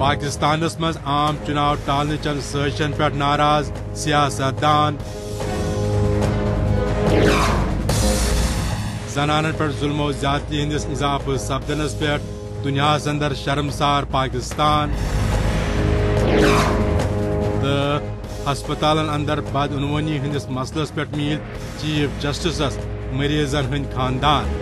Pakistan's مز عام چناو ٹالنے چن سازشن پہ ناراض سیاست دان زنانن پہ ظلم و زیادتی ہندس اضافہ سپدنس پہ دنیا اندر شرمسار پاکستان تو ہسپتالن اندر بدعنوانی ہندس مسلس پہ میل چیف جسٹسس مریضن ہند خاندان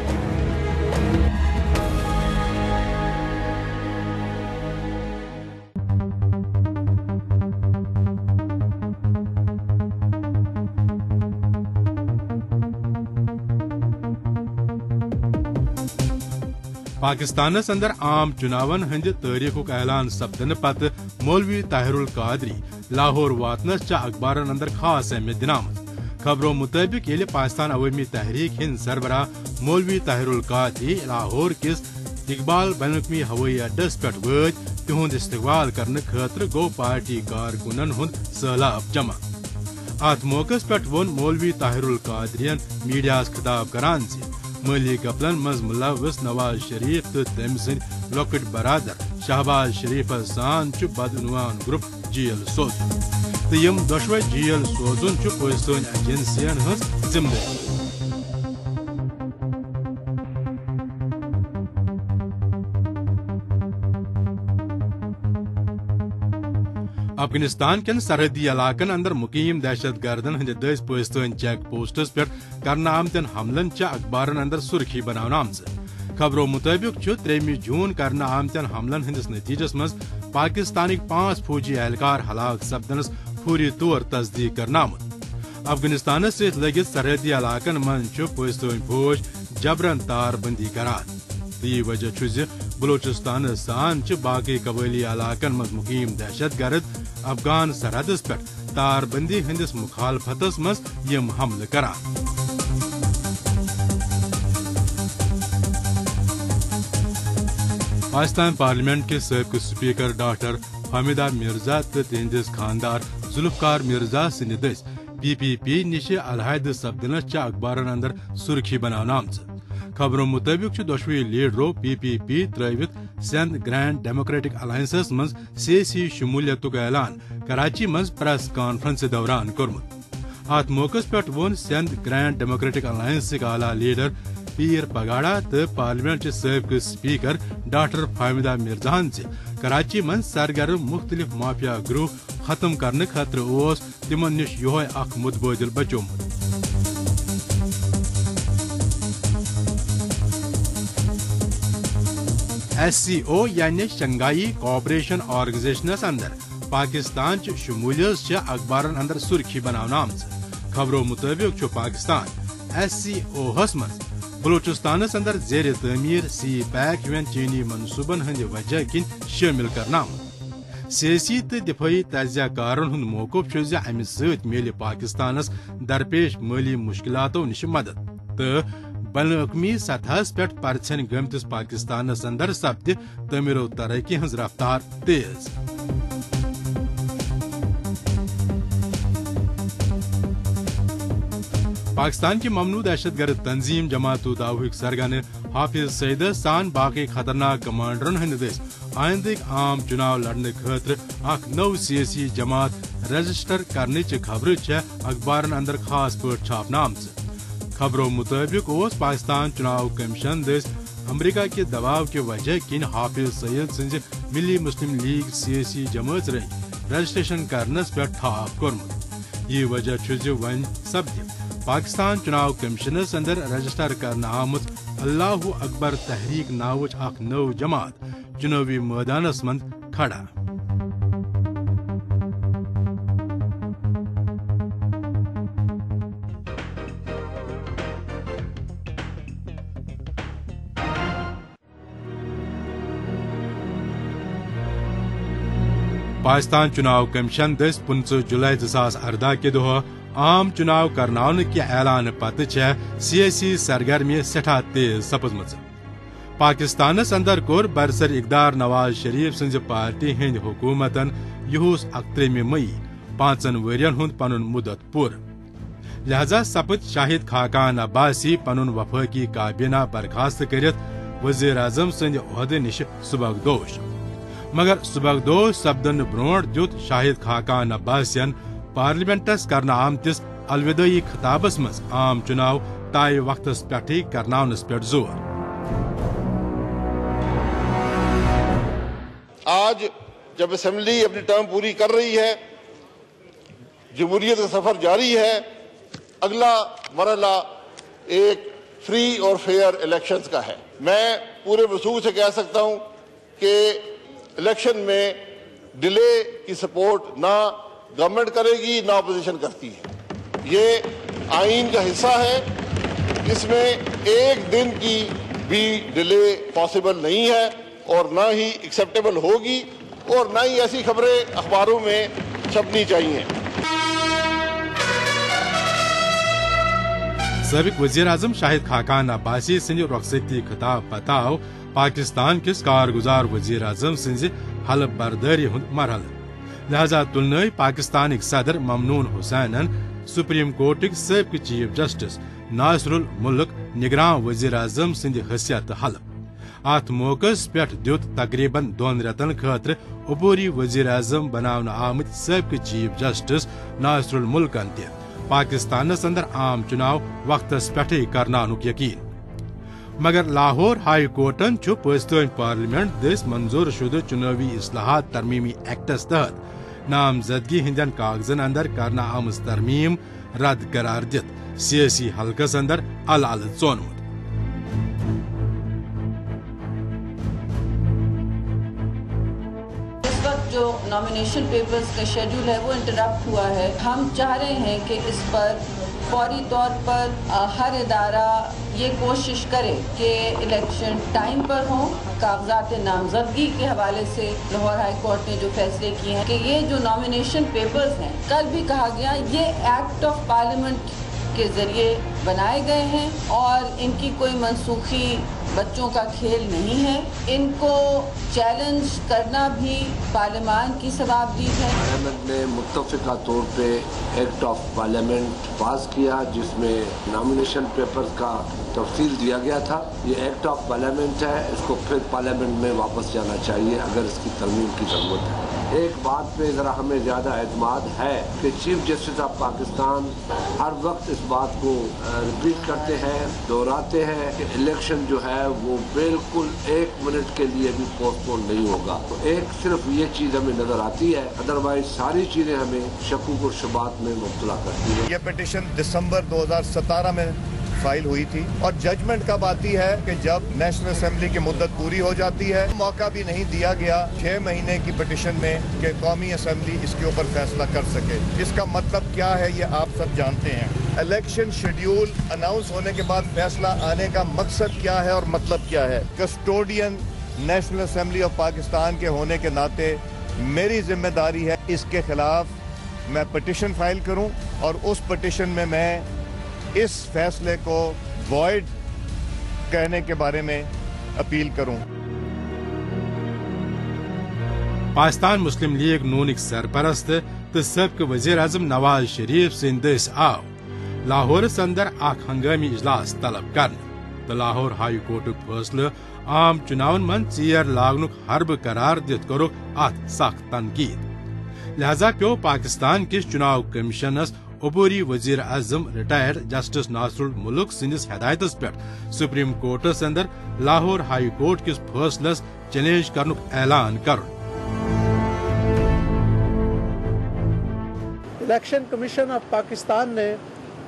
پاکستانس اندر عام چناون ہند تاریخ اعلان سپدن پتہ مولوی طاہر القادری لاہور واتنس چا اخبارن اندر خاص اہمیت دن آمت خبروں مطابق یل پاکستان عوامی تحریک ہند سربراہ مولوی طاہر القادری لاہور کس اقبال بین الاقوامی ہوئی اڈس پہ وت تہند استقبال کرنے خاطر گو پارٹی کارکنن ہند سیلاب جمع ات موقع پہ ون مولوی طاہر القادرین میڈیاس خطاب کران مالی گپلن مز ملوث نواز شریف تو تم سند لکٹ برادر شہباز شریف سان بدعنوان گروپ جیل سوزن تو یم دشوے جیل سوزن پاکستان ایجنسین ہز ذمہ داری افغانستان کن سرحدی علاقن اندر مقیم دہشت گردن ہند دس پاکستان چیک پوسٹس پہ کرنا آمتن حملن چا اخبارن اندر سرخی بنانا آمز خبروں مطابق 3 جون کرنا آمتن حملن ہندس نتیجس مز پاکستانک 5 فوجی اہلکار ہلاک سپدنس فوری طور تصدیق کرنا آمت افغانستان ست لگت سرحدی علاقن من پاکستان فوج جبرن تار بندی کران تو یہ وجہ بلوچستان سان باقی قبائلی علاقن مز مقیم دہشت گرد افغان سرحدس پہ تار بندی ہندس مخالفتس مز یم حملہ کران پاکستان پارلیمنٹ کے سابق سپیکر ڈاکٹر حامدہ مرزا تو تہندس خاندار ذوالفقار مرزا سند دس PPP نش علیحدہ سپدنس چا اخبارن اندر سرخی بنانا آمز خبروں مطابق دشوی لیڈرو PPP تروت سندھ گرینڈ ڈیموکریٹک الائنسس مز سیاسی شمولیت اعلان کراچی مز پریس کانفرنس دوران کورمت ات موقع پہ ون سندھ گرینڈ ڈیموکریٹک الائنسک اعلی لیڈر پیر پگاڑا تو پارلیمنٹ سابق سپیکر ڈاکٹر حامدہ مرزاہن کراچی من سرگرم مختلف مافیا گروہ ختم کرنے خاطر تمن نش یہ اخ متبادل بچومت SCO یعنی شنگائی کوآپریشن آرگنائزیشنس اندر پاکستان شمولیت اخبارن اندر سرخی بنانا آمز خبروں مطابق پاکستان SCO ہس مز بلوچستانس اندر زیر تعمیر سی پیک یون چینی منصوبن ہند وجہ کن شامل کرنا آمت سیاسی تو دفاعی تجزیہ کارن ہند موقف امہ ست میل پاکستانس درپیش مالی مشکلاتوں نش مدد تو بین الاقوامی سطحس پہ پرچھن گمتس پاکستانس اندر سپد تعمیر و ترقی ہز رفتار تیز پاکستان کی ممنوع دہشت گرد تنظیم جماعت داوک سرگرم حافظ سعید سان باقی خطرناک کمانڈرن ہند دس آئندہ عام چناو لڑنے خاطر اخ نو سیاسی جماعت رجسٹر کرنے خبر اخبارن اندر خاص پہ چھاپنا آمز خبروں مطابق پاکستان چناو کمیشن دس امریکہ کے دباؤ کی وجہ کن حافظ سعید سز ملی مسلم لیگ سیاسی جماعت رجسٹریشن کرنس پہ ٹھاپ کورمت یہ وجہ ون سپد پاکستان چناو کمیشنس اندر رجسٹر کرنا آمت اللہ اکبر تحریک ناوچ اخ نو جماعت چناوی میدانس من کھڑا پاکستان چناو کمیشن دس 15 جولائی 2018 کے دہ عام چناو کرناؤن کے اعلان پتہ سیاسی سرگرمی سٹھا تیز سپزم پاکستانس اندر کور برسر اقدار نواز شریف سنز پارٹی ہند حکومتن یہوس 31 مئی 5 ورین ہند پن مدت پور لہذا سپد شاہد خاقان عباسی پن وفاقی کابینہ برخاست کرت وزیر اعظم سند عہدے نش سبکدوش मगर सुबह दो सपदन ब्रोट दित शाहिद खाकान अब्बासियन पार्लियामेंटस करना आमतिस अलविदाई खिताबस मज आम चुनाव तय वक्तस पे करनावनस पे जोर। आज जब असेंबली अपनी टर्म पूरी कर रही है, जमहूरियत का सफर जारी है, अगला मरहला एक फ्री और फेयर इलेक्शंस का है। मैं पूरे वसूख से कह सकता हूं कि इलेक्शन में डिले की सपोर्ट ना गवर्नमेंट करेगी ना अपोजिशन करती है। ये आइन का हिस्सा है, इसमें एक दिन की भी डिले पॉसिबल नहीं है और ना ही एक्सेप्टेबल होगी और ना ही ऐसी खबरें अखबारों में छपनी चाहिए। सबक वजीर आजम शाहिद खाकान अब्बासी सिंध रुखसती खिताब बताओ पाकिस्तान किस कारगुजार वजीर आजम सिंज हल बर्दारी हुंद मरहल। लिहाजा तुलन पाकिस्तान सदर ममनून हुसैनन सुप्रीम कोर्ट सबक चीफ जस्टिस नासिरुल मुल्क निगरान वजीर आजम सिंध हैसियत हलफ। अत मौकस पे दित तकरीबन 2 रेतन खतर अबूरी वजीर आजम बनावन आमत सबक चीफ जस्टिस नासिरुल मुल्कन ते पाकिस्तानस अंदर आम चुनाव वक्तस पे करनानुक यकीन। मगर लाहौर हाई कोर्टन पाकिस्तान पार्लियामेंट दस मंजूर शुदा चुनावी इस्लाहात तरमीमी एक्टस तहत नामजदगी हिंदन कागजन अंदर करना आमज तरमीम रद्द करार दित सियासी हलकस अंदर अल चोनमुत। जो नॉमिनेशन पेपर्स का शेड्यूल है वो इंटरप्ट हुआ है। हम चाह रहे हैं कि इस पर फौरी तौर पर हर इदारा ये कोशिश करे कि इलेक्शन टाइम पर हो। कागजात नामजदगी के हवाले से लाहौर हाई कोर्ट ने जो फैसले किए हैं कि ये जो नॉमिनेशन पेपर्स हैं, कल भी कहा गया ये एक्ट ऑफ पार्लियामेंट के जरिए बनाए गए हैं और इनकी कोई मनसूखी बच्चों का खेल नहीं है। इनको चैलेंज करना भी पार्लियामान की सवाबदीद है। पार्लियामेंट ने मुत्तफ़िका तौर पे एक्ट ऑफ पार्लियामेंट पास किया जिसमें नॉमिनेशन पेपर्स का तफसील दिया गया था। ये एक्ट ऑफ पार्लियामेंट है, इसको फिर पार्लियामेंट में वापस जाना चाहिए अगर इसकी तरमीम की ज़रूरत है। एक बात पे ज़रा हमें ज़्यादा एतमाद है कि चीफ जस्टिस ऑफ पाकिस्तान हर वक्त इस बात को रिपीट करते हैं, दोहराते हैं कि इलेक्शन जो है वो बिल्कुल 1 मिनट के लिए भी पोस्टपोन नहीं होगा। तो एक सिर्फ ये चीज़ हमें नज़र आती है, अदरवाइज सारी चीज़ें हमें शक्कुक और शुबात में मुब्तला करती है। ये पिटीशन दिसंबर 2017 में फाइल हुई थी और जजमेंट कब आती है कि जब नेशनल असेंबली की मुद्दत पूरी हो जाती है। मौका भी नहीं दिया गया 6 महीने की पिटीशन में कि कौमी असेंबली इसके ऊपर फैसला कर सके। इसका मतलब क्या है ये आप सब जानते हैं। इलेक्शन शेड्यूल अनाउंस होने के बाद फैसला आने का मकसद क्या है और मतलब क्या है। Custodian national assembly of Pakistan के होने के नाते मेरी जिम्मेदारी है इसके खिलाफ मैं पिटीशन फाइल करूं और उस पिटीशन में मैं इस फैसले को वॉइड कहने के बारे में अपील करूं। पाकिस्तान मुस्लिम लीग नून सरपरस्त तो सबक वजीर आजम नवाज शरीफ सिंध आव लाहौर अंदर हंगामी इजलास तलब कर तो लाहौर हाई कोर्ट फैसले आम चुनाव मन चीर लागनुक हरब करार दित करुक अत सख्त तनकीद। लिहाजा प्यो पाकिस्तान किस चुनाव कमीशनस अबूरी वजीर आजम रिटायर्ड जस्टिस नासिरुल मुल्क सिंदिस हिदायतस पे सुप्रीम कोर्टस अंदर लाहौर हाई कोर्ट किस फैसलस चैलेंज करनुक ऐलान कर। इलेक्शन कमीशन ऑफ पाकिस्तान ने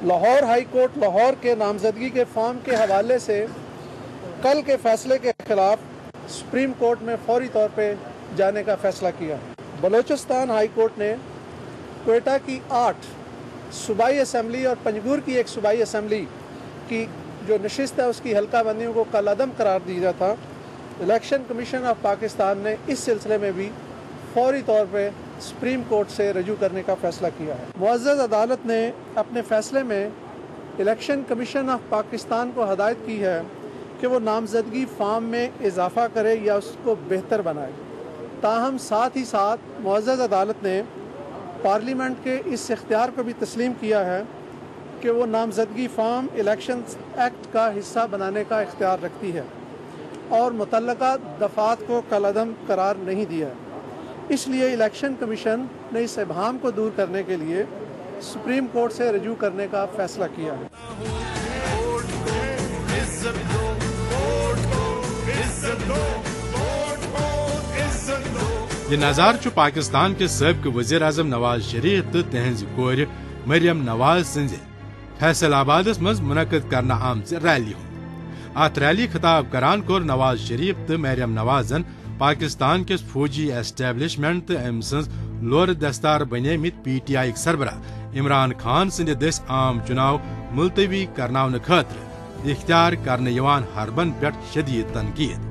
लाहौर हाई कोर्ट लाहौर के नामजदगी के फॉर्म के हवाले से कल के फैसले के खिलाफ सुप्रीम कोर्ट में फौरी तौर पे जाने का फैसला किया। बलोचिस्तान हाई कोर्ट ने क्वेटा की 8 सूबाई असम्बली और पंजगुर की एक सूबाई असम्बली की जो नशिस्त है उसकी हल्का बंदियों को कलअदम करार दिया था। इलेक्शन कमीशन ऑफ पाकिस्तान ने इस सिलसिले में भी फौरी तौर पे सुप्रीम कोर्ट से रजू करने का फैसला किया है। मुअज़्ज़ज़ अदालत ने अपने फैसले में इलेक्शन कमीशन ऑफ पाकिस्तान को हदायत की है कि वो नामजदगी फार्म में इजाफा करे या उसको बेहतर बनाए। ताहम साथ ही साथ मुअज़्ज़ज़ अदालत ने पार्लियामेंट के इस इख्तियार को भी तस्लीम किया है कि वो नामजदगी फार्म इलेक्शन एक्ट का हिस्सा बनाने का इख्तियार रखती है। اور متعلقہ دفعات کو کالعدم قرار نہیں دیا. اس لیے الیکشن کمیشن نے اس ابہام کو دور کرنے کے لیے سپریم کورٹ سے رجوع کرنے کا فیصلہ کیا ہے. یہ نظارہ پاکستان کے سابق وزیر اعظم نواز شریف تو تہذ کور مریم نواز سن فیصل آباد مز منعقد کرنا آمت ریلی ہوں. ات ریلی خطاب کران کور نواز شریف تو مریم نوازن پاکستان کس فوجی ایسٹیبلشمنٹ تو ام سن لور دستار بنیمت پی ٹی آئی سربراہ عمران خان سند دس عام چناو ملتوی کرناون خاطر اختیار کرنے یوان حربن پہ شدید تنقید.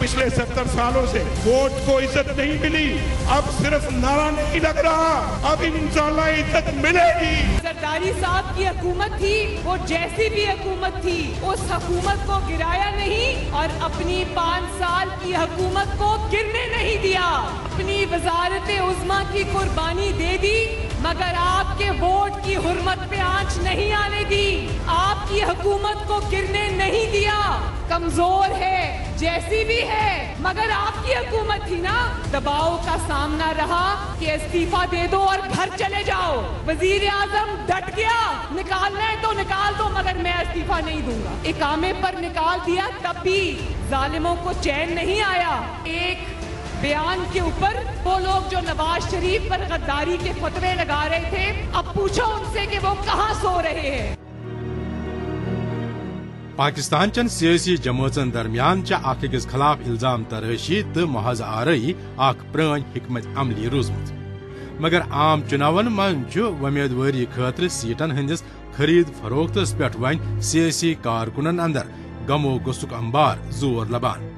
پچھلے 70 سالوں سے ووٹ کو عزت نہیں ملی، اب صرف نعرہ نہیں لگ رہا، اب انشاءاللہ عزت ملے گی. زرداری صاحب کی حکومت تھی، وہ جیسی بھی حکومت تھی اس حکومت کو گرایا نہیں اور اپنی 5 سال کی حکومت کو گرنے نہیں دیا. اپنی وزارت عظمیٰ کی قربانی دے دی مگر آپ کے ووٹ کی حرمت پہ آنچ نہیں آنے دی. آپ کی حکومت کو گرنے نہیں دیا. کمزور ہے جیسی بھی ہے مگر آپ کی حکومت تھی نا. دباؤ کا سامنا رہا کہ استعفیٰ دے دو اور گھر چلے جاؤ. وزیر اعظم ڈٹ گیا، نکالنا ہے تو نکال دو مگر میں استعفیٰ نہیں دوں گا. اقامے پر نکال دیا تب بھی ظالموں کو چین نہیں آیا. ایک بیان کے اوپر وہ لوگ جو نواز شریف پر غداری کے فتوے لگا رہے تھے، اب پوچھو ان سے کہ وہ کہاں سو رہے ہیں. پاکستان چن سیاسی جماعتن درمیان اخ أکس خلاف الزام تراشی تو محض آرائی اخ پران حکمت عملی روزمت. مگر عام چناون من ومیدواری خاطر سیٹن ہندس خرید فروختس پہ ون سیاسی کارکنن اندر غمو گسک انبار زور لبان.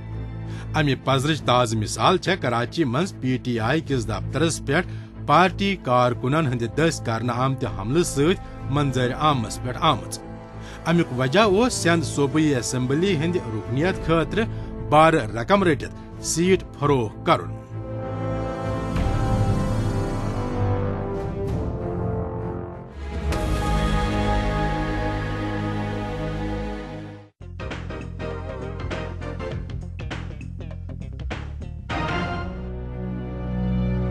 امہ پزرچ تازہ مثال کراچی مز پی ٹی آئی کس دفترس پہ پارٹی کارکنن ہند دس کرنے آمت حملہ ست منظر عامس پہ آمت. امیک وجہ سندھ صوبائی اسمبلی ہند رکنیت خاطر بار رقم رٹت سیٹ فروخت کرن.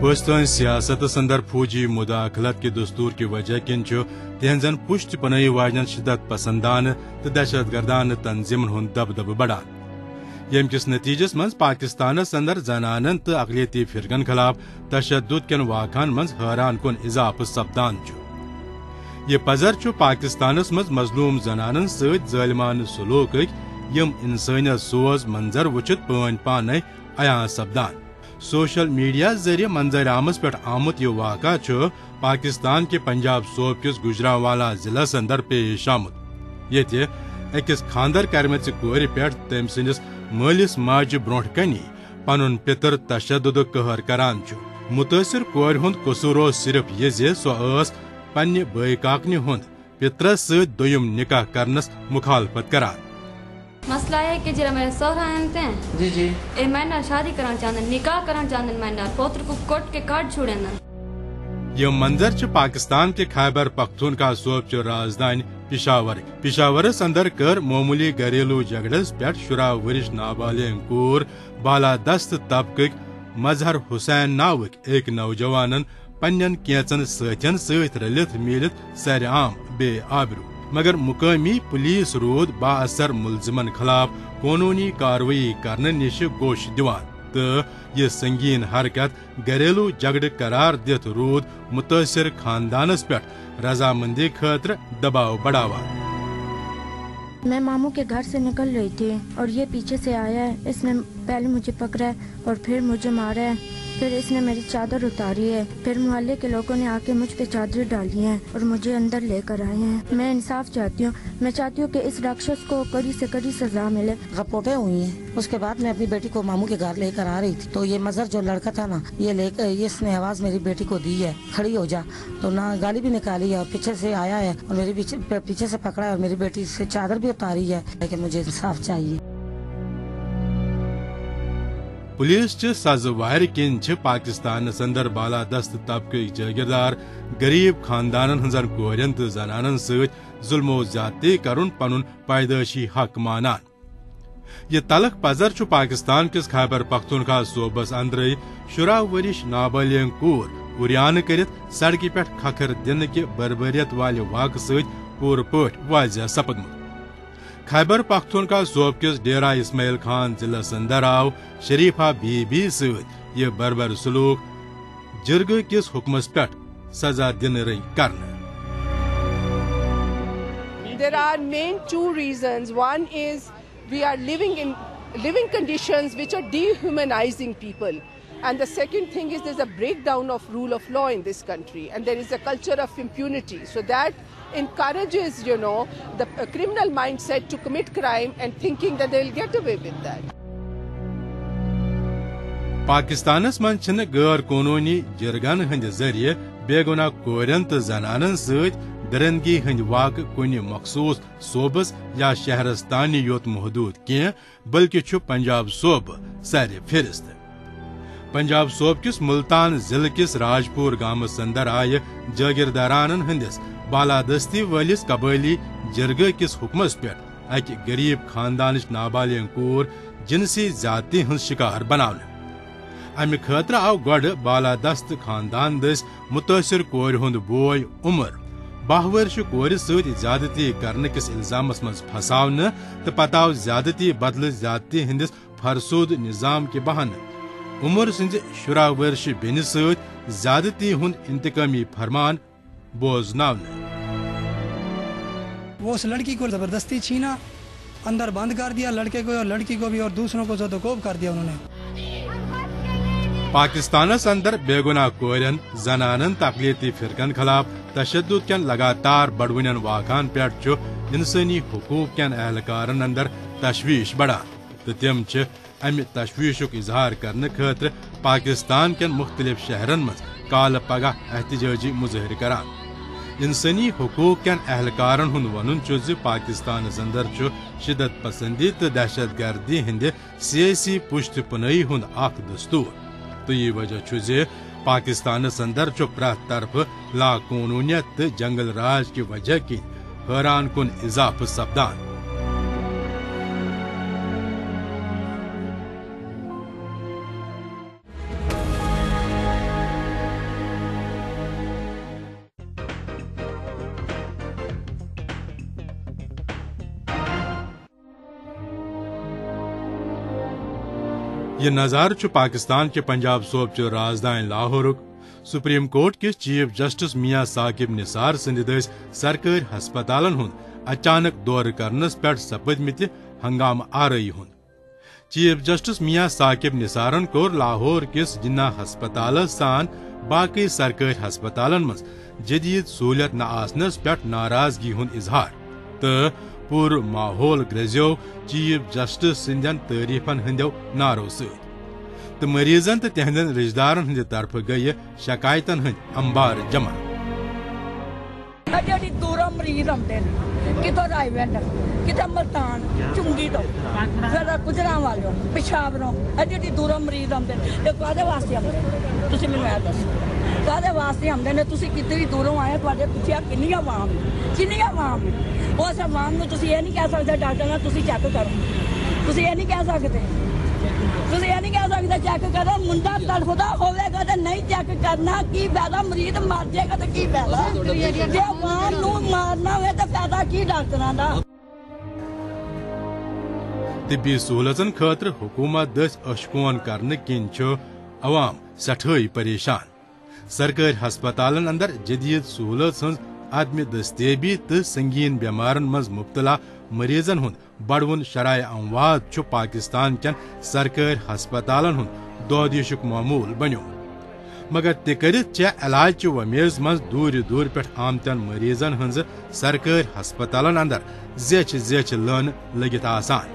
پاکستان سیاست اندر فوجی مداخلت کے دستور کی وجہ کن تہذن پشت پنائی واجن شدت پسندان تو دہشت گردان تنظیمن ہند دبدب بڑھان. یم کس نتیجس مز پاکستانس اندر زنانن تو اقلیتی فرقن خلاف تشدد کن واقعن مز حیران کن اضافہ سپدان. یہ پزر پاکستانس مز مظلوم زنانن ست ظالمانہ سلوک یم انسانیت سوز منظر وچت پان پانے عیاں سپدان. سوشل میڈیا ذریعہ منظر عامس پہ آمت یہ واقعہ پاکستان کے پنجاب صوب کس گجرانوالا ضلع اندر پیش آمت. یہ اکس خاندر کرمچ کور پہ تم سندس مالس ماجہ برو کنی پن پتر تشدد قہر کران. متاثر کور ہند قصور صرف یہ سو پنہ بھائی کاکنہ ہند پترس ست دویم نکاح کرنس مخالفت کران. مسئلہ ہے کہ جب میرے سہرا ہیں جی میں شادی کرنا چاہتے نکاح کرنا چاہتے میں پوتر کو کوٹ کے کاٹ چھوڑے. یہ منظر پاکستان کے خیبر پختونخوا صوب رازدانی پشاورس اندر کر معمولی گھریلو جھگڑس پہ 16 ورش نابالغ کور بالادست طبقہ مظہر حسین ناوک ایک نوجوان پنن کیچن ساتھین ست رلت میلت سر عام بے آبرو. مگر مقامی پولیس رود با اثر ملزمن خلاف قانونی کاروائی کرنے نش گوش دیوان تو یہ سنگین حرکت گھریلو جھگڑ قرار دت رود متاثر خاندانس پہ رضامندی خاطر دباؤ بڑھاوان. میں ماموں کے گھر سے نکل رہی تھی اور یہ پیچھے سے آیا ہے. اس نے پہلے مجھے پکڑا ہے اور پھر مجھے مارا ہے. پھر اس نے میری چادر اتاری ہے. پھر محلے کے لوگوں نے آ کے مجھ پہ چادر ڈالی ہیں اور مجھے اندر لے کر آئے ہیں. میں انصاف چاہتی ہوں. میں چاہتی ہوں کہ اس راکشس کو کڑی سے کڑی سزا ملے. رپورٹیں ہوئی ہیں. اس کے بعد میں اپنی بیٹی کو ماموں کے گھر لے کر آ رہی تھی تو یہ مظہر جو لڑکا تھا نا یہ اس نے آواز میری بیٹی کو دی ہے کھڑی ہو جا. تو نہ گالی بھی نکالی ہے اور پیچھے سے آیا ہے اور میری پیچھے سے پکڑا ہے اور میری بیٹی سے چادر بھی اتاری ہے کہ مجھے انصاف چاہیے. پولیس سز وار کن پاکستان اندر بالادست طبقہ جاگیردار غریب خاندان ہزن کورین تو زنانن ست ظلم و زیادتی کرن پن پیدائشی حق مانان. ये तलख पजर छु पाकिस्तान किस खैबर पख्तूनख्वा सूबस अंदर 10 वरिश नाबालिग कूर उरियान करित सड़क पे खखर दिन के बरबरियत वाले वाक सत पूर पट वाजिया सपदमुत। खैबर पख्तूनख्वा सूब किस डेरा इस्माइल खान जिलस अंदर आव शरीफा बीबी सत ये बरबर सलूक जिरग किस हुक्मस पे सजा दिन रही करने। There are main two reasons. One is we are living in living conditions which are dehumanizing people. And the second thing is there's a breakdown of rule of law in this country, and there is a culture of impunity. So that encourages, the criminal mindset to commit crime and thinking that they'll get away with that. पाकिस्तानस मन छन गैर कानूनी जिरगन हंद जरिए बेगुनाह कोरन तो जनानन सत दरंदगी हंद वाक कुन मखसूस सोबस या शहरस्तानी योत महदूद कह बल्कि छु पंजाब सोब सर फिरिस्त। पंजाब सोब किस मुल्तान जिले किस राजपुर गामस अंदर आय जागीरदारान हंदिस बालादस्ती वालिस कबैली जिरग किस हुक्मस पे अक गरीब खानदान नाबालिग कूर जिनसी ज्यादती हंद शिकार बनाने। अमि खतर आव गड बालादस्त खानदान दस मुतासिर कोर हुंद बोय उमर 12 वर्ष कोर सत ज्यादती करने किस इल्जामस मज फसावन तो पताव ज्यादती बदल ज्यादती हंदिस फरसूद निजाम के बहाने उमर सिंद 10 वर्ष बेन सत ज्यादती हुंद इंतकामी फरमान बोझनावन। वो उस लड़की को जबरदस्ती छीना, अंदर बंद कर दिया, लड़के को और लड़की को भी, और दूसरों को ज़दोकोब कर दिया उन्होंने। पाकिस्तानस अंदर बेगुनाह कोरन जनानन तकलीती फिरकन खिलाफ तशद्दुद कन लगातार बड़वन वाकान पे इंसानी हुकूक कन एहलकारन अंदर तशवीश बढ़ा तो तम अमि तशवीशुक इजहार करने खतर पाकिस्तान कन मुख्तलिफ शहरन मज काल पगह एहतजाजी मुजाहिर करान। इंसानी हुकूक कन एहलकारन हुंद वनुन ज पाकिस्तान अंदर शिदत पसंदी तो दहशत गर्दी हंद सियासी पुश्त पुनई हुंद अख दस्तूर तो ये वजह जे पाकिस्तान अंदर प्रथ तरफ लाकानूनियत तो जंगल राज की वजह की हैरान कुन इजाफ सपदान। ये नज़ार पाकिस्तान के पंजाब सोब राजधानी लाहौर सुप्रीम कोर्ट के चीफ जस्टिस मियां साकिब निसार सद सरकारी हस्पतालन हुंद अचानक दौर करनस पे सपदमित हंगाम आरई हुंद। चीफ जस्टिस मियां साकिब निसारन कोर लाहौर किस जिन्ना हस्पताल सान बाकी सरकारी हस्पतालन मज जदीद सहूलियत न आसनस पे नाराजगी हुंद इजहार तो पूर माहौल ग्रजो चीफ जस्टिस सिंदन तारीफन हंदो नारो सत तो मरीजन तो तिहंदन रिश्तेदारन हंद तरफ गई शिकायतन हंद अंबार जमा। दूर मरीज आते कितों रायविंड कितों मुल्तान चुंगी तो फिर गुजरा वालों पिशावरों एडी दूर मरीज आते कादे वास्ते आते तुम मैं दस कादे वास्ते आते ने तुम कितनी दूरों आए थोड़े पिछे किन्नी आवाम उस आवाम को तुम ये नहीं कह सकते डॉक्टर ना तुम चेक करो तुम ये नहीं कह सकते चेक करो मुंडा तड़फदा होगा तो नहीं चेक करना की फायदा मरीज मर जाएगा तो की फायदा जो आवाम नू मारना हो तो फायदा की डॉक्टरां दा। तिब्बी सहूलतन खतर हुकूमत दस अशकोन करने किन अवाम सठई परेशान। सरकारी हस्पतालन अंदर जदीद सहूलत हज अदम दस्तेबी तो संगीन बेमारन मज मुब्तला मरीजन हुंद बड़वन शराय अमवात पाकिस्तान कन सरकारी हस्पतालन हुंद दोदिशुक मामूल बनो मगर तिकरित इलाज वमेज मज दूर दूर पे आमतन मरीजन हज सरकारी हस्पतालन अंदर जेच लन लगित आसान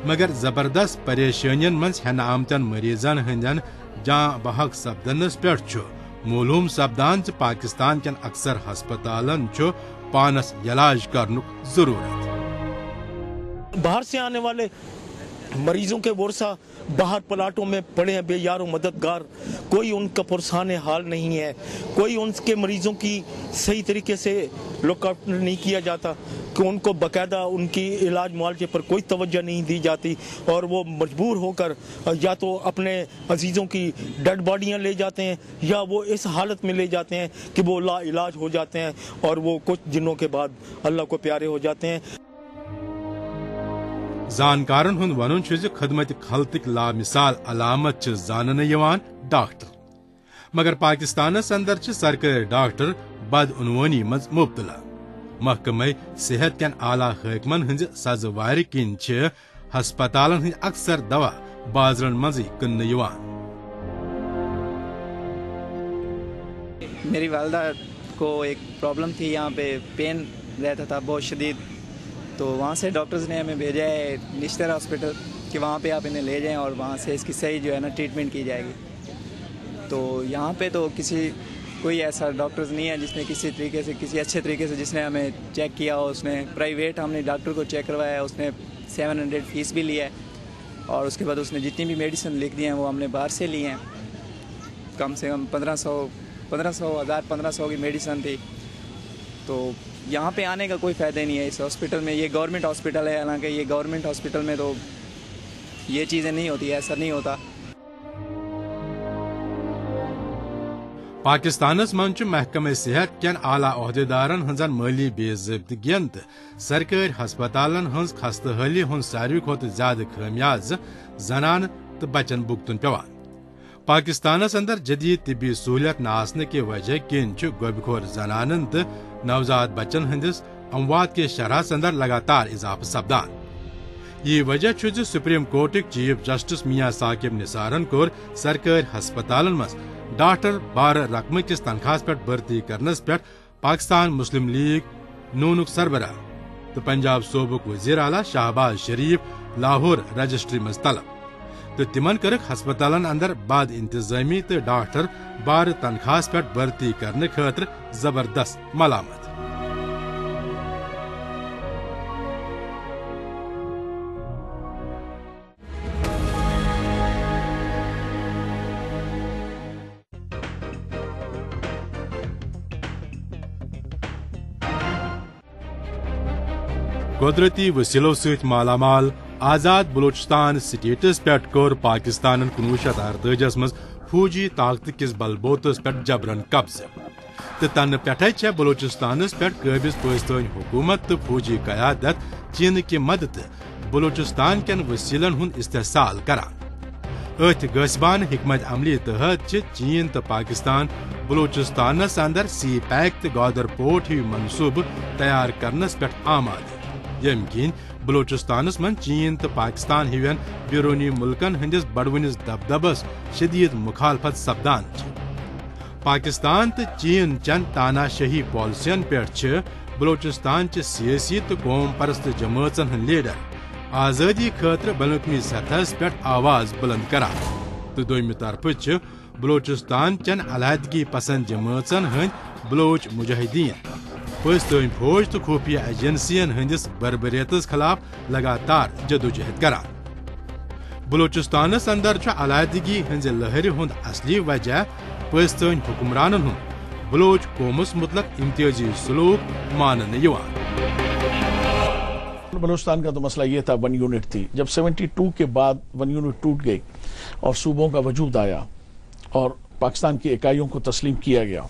मगर जबरदस्त परेशानियन मज हेन आमतन मरीजन हंदन जान बहक सपदनस पे मालूम सपदान पाकिस्तान कन अक्सर हस्पतालन पानस इलाज करनुक जरूरत। बाहर से आने वाले मरीजों के वर्षा बाहर प्लाटों में पड़े हैं बेयारो मददगार, कोई उनका पुरसाने हाल नहीं है, कोई उनके मरीजों की सही तरीके से लुकआउट नहीं किया जाता। कि उनको बाकायदा उनकी इलाज मुआवजे पर कोई तवज्जो नहीं दी जाती और वो मजबूर होकर या तो अपने अजीज़ों की डेड बॉडियाँ ले जाते हैं या वो इस हालत में ले जाते हैं कि वो ला इलाज हो जाते हैं और वो कुछ दिनों के बाद अल्लाह को प्यारे हो जाते हैं। जानकारन हुंद वनुन छु ज खदमत खल्तिक ला मिसाल अलामत च जानन यवान डॉक्टर, मगर पाकिस्तानस अंदर च सरकारी डॉक्टर बदउनवानी मज मुब्तला। महकमे सेहत कन आला हकमन हंज सजवार किन च हस्पतालन हंज अक्सर दवा बाजरन मज कन्न यवान। मेरी वालदा को एक प्रॉब्लम थी, यहाँ पे पेन रहता था बहुत शदीद, तो वहाँ से डॉक्टर्स ने हमें भेजा है निश्तर हॉस्पिटल कि वहाँ पे आप इन्हें ले जाएं और वहाँ से इसकी सही जो है ना ट्रीटमेंट की जाएगी। तो यहाँ पे तो कोई ऐसा डॉक्टर्स नहीं है जिसने किसी अच्छे तरीके से जिसने हमें चेक किया हो। उसने प्राइवेट हमने डॉक्टर को चेक करवाया, उसने 700 फीस भी लिया है और उसके बाद उसने जितनी भी मेडिसिन लिख दी हैं वो हमने बाहर से ली हैं। कम से कम 1500 की मेडिसिन थी। तो यहाँ पे आने का कोई फ़ायदा नहीं है इस हॉस्पिटल में। ये गवर्नमेंट हॉस्पिटल है, हालांकि ये गवर्नमेंट हॉस्पिटल में तो ये चीज़ें नहीं होती, ऐसा नहीं होता। पाकिस्तानस मंच महकमे सेहत कन आला अहदेदारन हंजन माली बेज़ाब्तगियन तो सरकारी हस्पतालन हंज खस्तहाली हुन सारी खोत ज्यादा खमियाज जनान तो बचन भुगतन पेवान। पाकिस्तानस अंदर जदीद तिब्बी सहूलियत न आसने के वजह किन गोबखोर जनानन तो नवजात बच्चन हंदिस अमवात के शरह अंदर लगातार इजाफा सपदान। ये वजह सुप्रीम कोर्ट चीफ जस्टिस मियां साकिब निसारन कोर सरकारी हस्पतालन मज डॉक्टर 12 रकम किस तनख्वाह पे भर्ती करनस पे पाकिस्तान मुस्लिम लीग नूनुक सरबराह तो पंजाब सूबुक वजीर आला शहबाज शरीफ लाहौर रजिस्ट्री मज तलब तो तिमन कर हस्पतालन अंदर बाद इंतजामी तो डॉक्टर 12 तनख्वाह पे भर्ती करने खतर जबरदस्त मलामत। कुदरती वसीलों सहित मालामाल आजाद बलोचिस्तान स्टेटस पे कोर पाकिस्तान 1948 मज फौजी ताकत किस बलबोतस पे जबरन कब्जे तो तन पे बलोचिस्तानस पे काबिज पाकिस्तान हुकूमत तो फौजी क़यादत चीन की मदद बलोचिस्तान कन वसीलन हुन इस्तेहसाल करान। अथ गसबान हिकमत अमली तहत चीन तो पाकिस्तान बलोचिस्तानस अंदर सी पैक तो गौदर पोर्ट ही मनसूब तैयार करनस पे आमाद यमकिन बलोचिस्तानस मन चीन तो पाकिस्तान हिवन बैरूनी मुल्कन हंदिस बड़वनिस दबदबस शदीद मुखालफत सपदान। पाकिस्तान तो चीन चंद तानाशाही पॉलिसियन पे बलोचिस्तान च सियासी तो कौम परस्त जमातन हंद लीडर आज़ादी खतर बनकमी सतहस पे आवाज बुलंद करान तो दोयमि तरफ बलोचिस्तान चन अलहदगी पसंद जमातन हंद बलोच मुजाहिदीन पाकिस्तान फौज तो खुफिया एजेंसियन हंदिस बरबरियतस खिलाफ लगातार जदोजहद करान। बलोचिस्तानस अंदर अलहदगी हंज लहर हुंद असली वजह पाकिस्तान हुक्मरानन हुंद बलोच कौमस मुतलक इम्तियाजी सलूक मानने यवान। बलोचिस्तान का तो मसला ये था 1 यूनिट थी। जब 72 के बाद 1 यूनिट टूट गई और सूबों का वजूद आया और पाकिस्तान की इकाइयों को तस्लीम किया गया,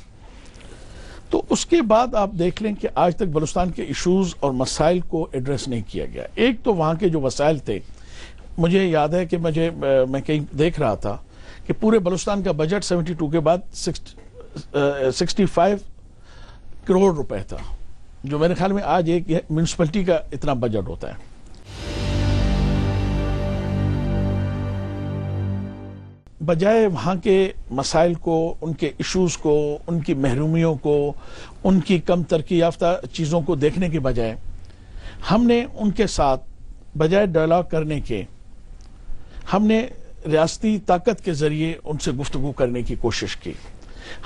तो उसके बाद आप देख लें कि आज तक बलूचिस्तान के इश्यूज और मसाइल को एड्रेस नहीं किया गया। एक तो वहाँ के जो वसाइल थे, मुझे याद है कि मैं कहीं देख रहा था कि पूरे बलूचिस्तान का बजट 72 के बाद 65 करोड़ रुपए था, जो मेरे ख्याल में आज एक म्यूनिसिपैलिटी का इतना बजट होता है। बजाय वहाँ के मसाइल को, उनके इश्यूज को, उनकी महरूमियों को, उनकी कम तरक्की याफ्ता चीज़ों को देखने के बजाय हमने उनके साथ बजाय डायलॉग करने के हमने रियासती ताकत के ज़रिए उनसे गुफ्तगू करने की कोशिश की।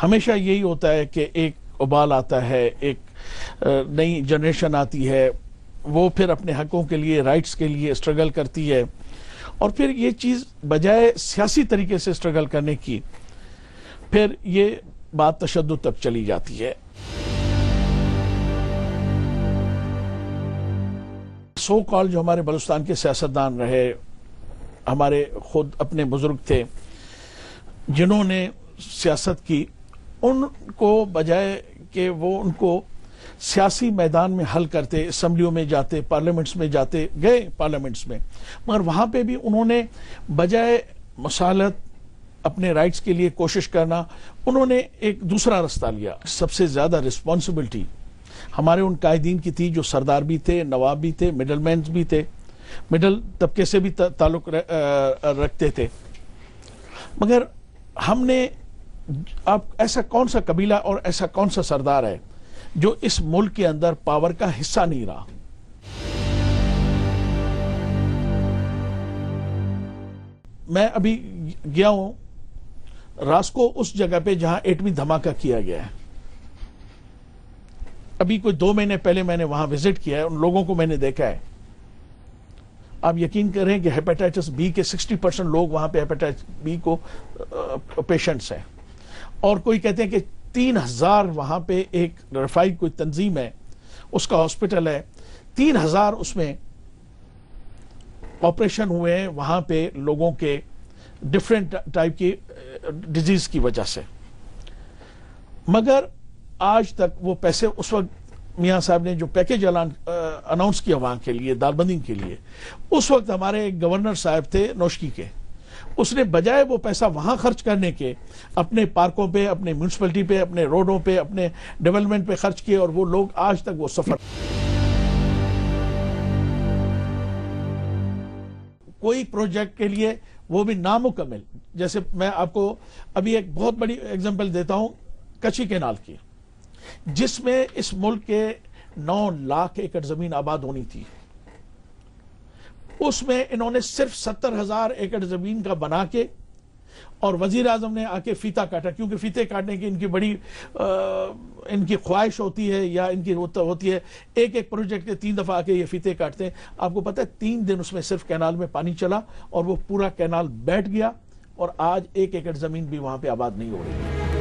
हमेशा यही होता है कि एक उबाल आता है, एक नई जनरेशन आती है, वो फिर अपने हकों के लिए, राइट्स के लिए स्ट्रगल करती है और फिर ये चीज़ बजाय सियासी तरीके से स्ट्रगल करने की, फिर ये बात तशद्दुद तक चली जाती है। سو کال جو ہمارے بلوچستان کے سیاستدان رہے، ہمارے خود اپنے بزرگ تھے جنہوں نے سیاست کی، ان کو بجائے کہ وہ ان کو سیاسی میدان میں حل کرتے، اسمبلیوں میں جاتے، پارلیمنٹس میں جاتے، گئے پارلیمنٹس میں، مگر وہاں پہ بھی انہوں نے بجائے مصالحت اپنے رائٹس کے لیے کوشش کرنا، انہوں نے ایک دوسرا رستہ لیا۔ سب سے زیادہ رسپانسبلٹی ہمارے ان قائدین کی تھی جو سردار بھی تھے، نواب بھی تھے، مڈل مینز بھی تھے، مڈل طبقے سے بھی تعلق رکھتے تھے۔ مگر ہم نے، اب ایسا کون سا قبیلہ اور ایسا کون سا سردار ہے جو اس ملک کے اندر پاور کا حصہ نہیں رہا؟ میں ابھی گیا ہوں راسکو، اس جگہ پہ جہاں ایٹمی دھماکہ کیا گیا ہے، ابھی کوئی 2 مہینے پہلے میں نے وہاں وزٹ کیا ہے، ان لوگوں کو میں نے دیکھا ہے۔ آپ یقین کریں کہ ہیپیٹائٹس بی کے 60% لوگ وہاں پہ ہیپیٹائٹس بی کو پیشنٹس ہیں، اور کوئی کہتے ہیں کہ 3000 وہاں پہ ایک رفائی کوئی تنظیم ہے، اس کا ہاسپٹل ہے، 3000 اس میں آپریشن ہوئے ہیں وہاں پہ لوگوں کے ڈفرینٹ ٹائپ کی ڈیزیز کی وجہ سے۔ مگر آج تک وہ پیسے، اس وقت میاں صاحب نے جو پیکیج اناؤنس کیا وہاں کے لیے، داربندی کے لیے، اس وقت ہمارے گورنر صاحب تھے نوشکی کے، اس نے بجائے وہ پیسہ وہاں خرچ کرنے کے اپنے پارکوں پہ، اپنے میونسپلٹی پہ، اپنے روڈوں پہ، اپنے ڈیولپمنٹ پہ خرچ کیے، اور وہ لوگ آج تک وہ سفر، کوئی پروجیکٹ کے لیے وہ بھی نامکمل۔ جیسے میں آپ کو ابھی ایک بہت بڑی ایگزامپل دیتا ہوں کچھی کینال کی، جس میں اس ملک کے 9 لاکھ ایکڑ زمین آباد ہونی تھی، اس میں انہوں نے صرف 70,000 ایکڑ زمین کا بنا کے، اور وزیر اعظم نے آ کے فیتا کاٹا، کیونکہ فیتے کاٹنے کی ان کی بڑی ان کی خواہش ہوتی ہے، یا ان کی ہوتی ہے ایک پروجیکٹ کے 3 دفعہ آ کے یہ فیتے کاٹتے ہیں۔ آپ کو پتہ ہے 3 دن اس میں صرف کینال میں پانی چلا اور وہ پورا کینال بیٹھ گیا، اور آج 1 ایکڑ زمین بھی وہاں پہ آباد نہیں ہو رہی ہے۔